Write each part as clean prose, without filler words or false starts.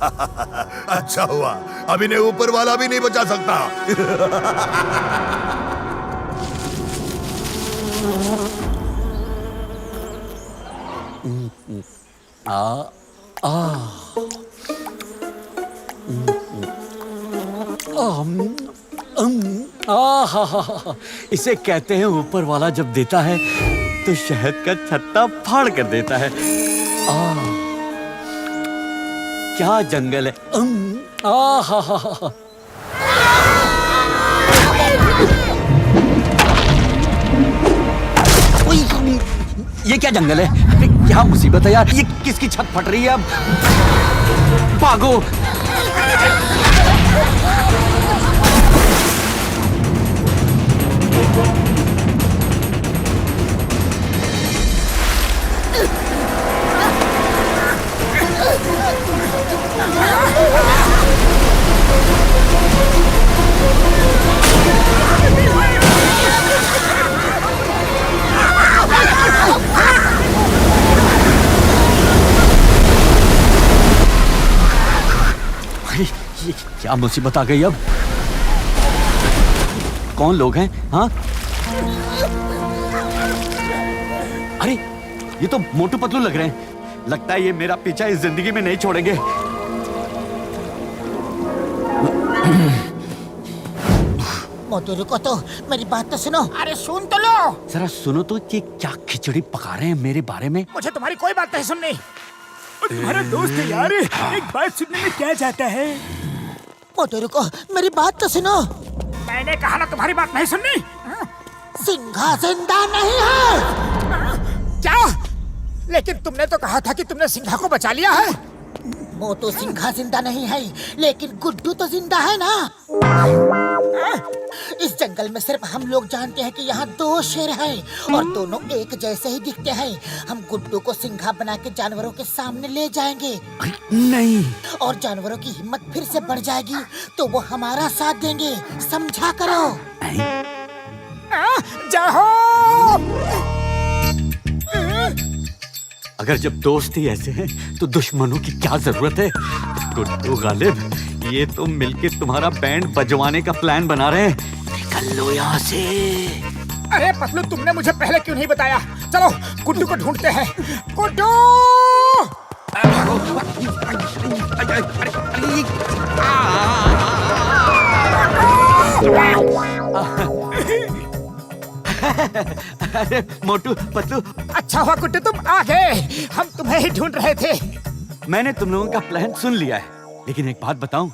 अच्छा हुआ, अब इन्हें ऊपर वाला भी नहीं बचा सकता। इसे कहते हैं ऊपर वाला जब देता है तो शहद का छत्ता फाड़ कर देता है। क्या जंगल है। ये क्या जंगल है, क्या मुसीबत है यार, ये किसकी छत फट रही है। अब भागो। ये क्या मुसीबत आ गई। अब कौन लोग हैं? हाँ, अरे ये तो मोटू पतलू लग रहे हैं। लगता है ये मेरा पीछा इस जिंदगी में नहीं छोड़ेंगे। मोटू रुको तो, मेरी बात तो सुनो। अरे सुन तो लो। जरा सुनो तो, ये क्या खिचड़ी पका रहे हैं मेरे बारे में। मुझे तुम्हारी कोई बात नहीं सुननी। तुम्हारा दोस्त है यार, एक बात सुनने में क्या जाता है। मोटू रुको, मेरी बात तो सुनो। मैंने कहा ना तुम्हारी बात नहीं सुननी। सिंघा जिंदा नहीं है। क्या? लेकिन तुमने तो कहा था कि तुमने सिंघा को बचा लिया है। मोटू सिंघा जिंदा नहीं है, लेकिन गुड्डू तो जिंदा है ना। इस जंगल में सिर्फ हम लोग जानते हैं कि यहाँ 2 शेर हैं और दोनों एक जैसे ही दिखते हैं। हम गुड्डू को सिंघा बना के जानवरों के सामने ले जाएंगे। नहीं। और जानवरों की हिम्मत फिर से बढ़ जाएगी तो वो हमारा साथ देंगे, समझा करो। जाओ। अगर जब दोस्त ही ऐसे हैं तो दुश्मनों की क्या जरूरत है। गुड्डू गालिब, ये तो मिलके तुम्हारा बैंड बजवाने का प्लान बना रहे हैं। निकल लो यहाँ से। अरे पतलू, तुमने मुझे पहले क्यों नहीं बताया। चलो गुड्डू को ढूंढते हैं। गुड्डू! अरे मोटू पतलू, अच्छा हुआ गुड्डू तुम आ गए, हम तुम्हें ही ढूंढ रहे थे। मैंने तुम लोगों का प्लान सुन लिया है, लेकिन एक बात बताऊं,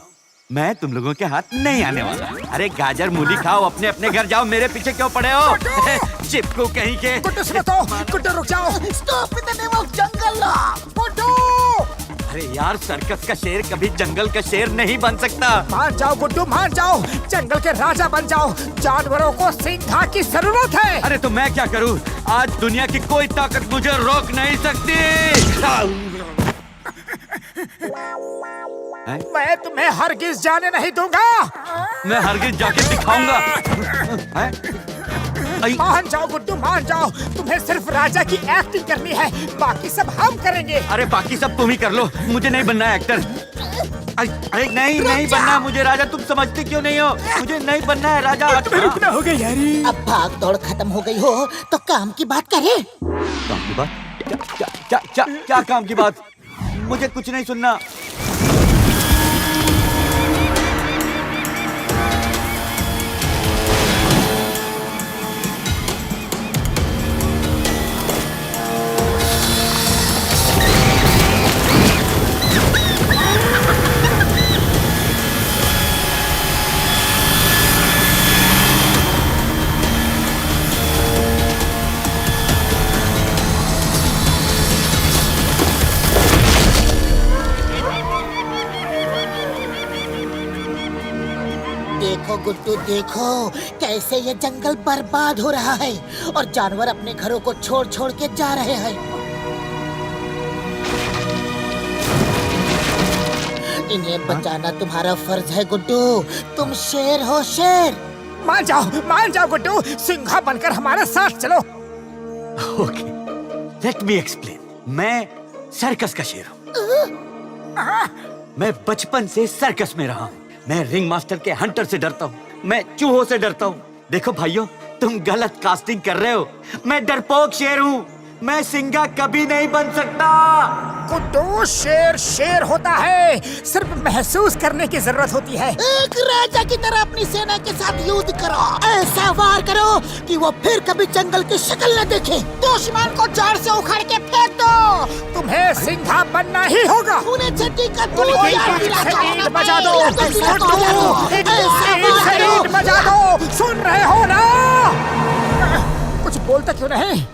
मैं तुम लोगों के हाथ नहीं आने वाला। अरे गाजर मूली खाओ, अपने अपने घर जाओ, मेरे पीछे क्यों पड़े हो। चिपकू कहीं के। गुड्डू सुनो तो, गुड्डू रुक जाओ। Stop in the name of jungle law. Guddu! अरे यार, सर्कस का शेर कभी जंगल का शेर नहीं बन सकता। मान जाओ गुड्डू, मान जाओ, जंगल के राजा बन जाओ। जानवरों को सिंघा की जरूरत है। अरे तो मैं क्या करूं? आज दुनिया की कोई ताकत मुझे रोक नहीं सकती। मैं तुम्हें हरगिज जाने नहीं दूंगा। मैं हरगिज जाके दिखाऊंगा। मान जाओ गुड्डू, मान जाओ। तुम्हें सिर्फ राजा की एक्टिंग करनी है, बाकी सब हम करेंगे। अरे बाकी सब तुम ही कर लो, मुझे नहीं बनना है एक्टर। अरे नहीं बनना है मुझे राजा। तुम समझते क्यों नहीं हो? मुझे नहीं बनना है राजा। तुम्हें रुकना होगा यारी। अब भाग दौड़ खत्म हो गई हो तो काम की बात करें। काम की बात? क्या काम की बात? मुझे कुछ नहीं सुनना। देखो गुड्डू, देखो कैसे ये जंगल बर्बाद हो रहा है और जानवर अपने घरों को छोड़ छोड़ के जा रहे हैं। इन्हें बचाना तुम्हारा फर्ज है गुड्डू। तुम शेर हो, शेर। मान जाओ गुड्डू, सिंघा बनकर हमारे साथ चलो। Okay, let me explain. मैं सर्कस का शेर हूँ। मैं बचपन से सर्कस में रहा हूँ। मैं रिंग मास्टर के हंटर से डरता हूँ, मैं चूहों से डरता हूँ। देखो भाइयों, तुम गलत कास्टिंग कर रहे हो। मैं डरपोक शेर हूँ, मैं सिंघा कभी नहीं बन सकता। गुड्डू, शेर शेर होता है, सिर्फ महसूस करने की जरूरत होती है। एक राजा की तरह अपनी सेना के साथ युद्ध करो, ऐसा वार करो कि वो फिर कभी जंगल की शक्ल न देखे। दुश्मन को जड़ से उखाड़ के फेंक दो। तुम्हें सिंघा बनना ही होगा। उन्हें छठी का दूध उनकी याद दिलाता हूं ना बजा दो, मैं। ऐसा वार करो। बजा दो, सुन रहे हो ना? कुछ बोलता क्यों नहीं?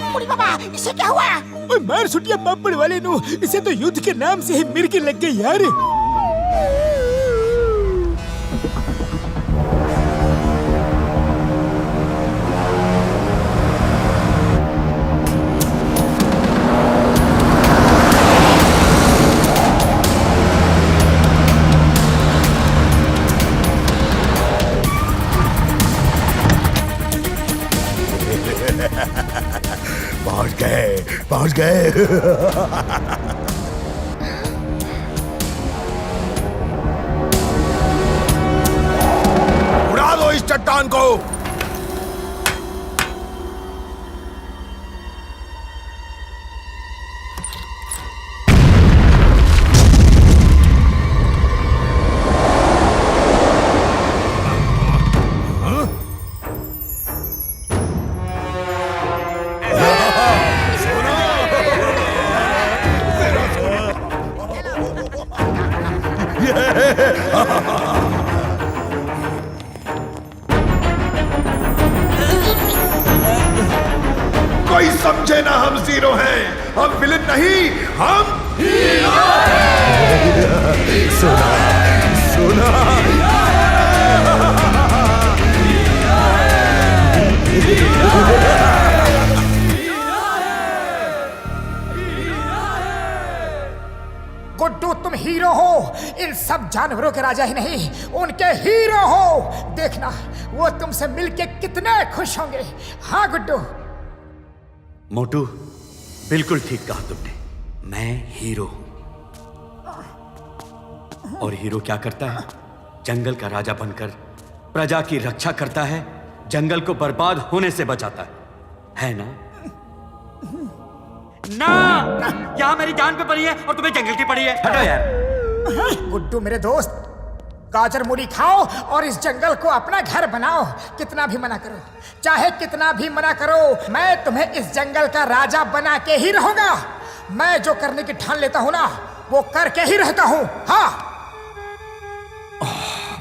बुढ़ी बाबा, इसे क्या हुआ? ओए मार सुटिया पापड़ वाले नु, इसे तो युद्ध के नाम से ही मिर्गी लग गई यार। पहुंच गए। उड़ा दो इस चट्टान को। कोई समझे ना, हम जीरो हैं, हम विलन नहीं, हम हीरो। सुना सुना। गुड्डू, तुम हीरो हो, इन सब जानवरों के राजा ही नहीं, उनके हीरो हो। देखना वो तुमसे मिलके कितने खुश होंगे। हाँ गुड्डू। मोटू, बिल्कुल ठीक कहा तुमने। मैं हीरो हूं। और हीरो क्या करता है? जंगल का राजा बनकर प्रजा की रक्षा करता है, जंगल को बर्बाद होने से बचाता है ना? ना, यहाँ मेरी जान पे पड़ी है और तुम्हें जंगल की पड़ी है। हटो यार। गुड्डू मेरे दोस्त, गाजर मूली खाओ और इस जंगल को अपना घर बनाओ। कितना भी मना करो, चाहे कितना भी मना करो, मैं तुम्हें इस जंगल का राजा बना के ही रहूंगा। मैं जो करने की ठान लेता हूं ना, वो करके ही रहता हूं। हाँ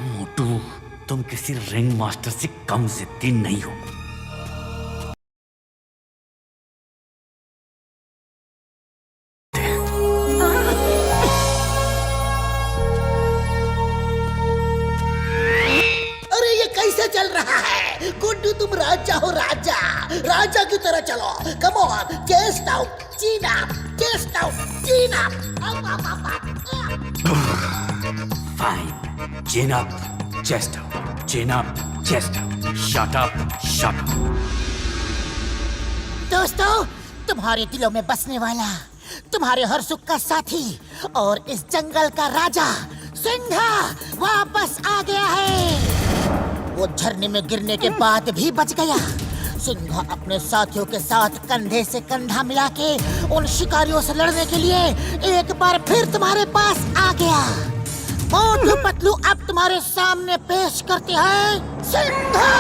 मोटू, तुम किसी रिंग मास्टर से कम जिद्दी नहीं हो। चल रहा है गुड्डू, तुम राजा हो, राजा राजा की तरह चलो। कम ऑन, चेस्ट आउट, चीन अप, चेस्ट आउट, चीन अप। फाइन, चिन अप, चेस्ट आउट, चिन up, chest out, shut up, shut up. दोस्तों, तुम्हारे दिलों में बसने वाला, तुम्हारे हर सुख का साथी और इस जंगल का राजा सिंघा वापस आ गया है। वो झरने में गिरने के बाद भी बच गया। सिंघा अपने साथियों के साथ कंधे से कंधा मिला के उन शिकारियों से लड़ने के लिए एक बार फिर तुम्हारे पास आ गया। मोटू पतलू अब तुम्हारे सामने पेश करते हैं सिंघा।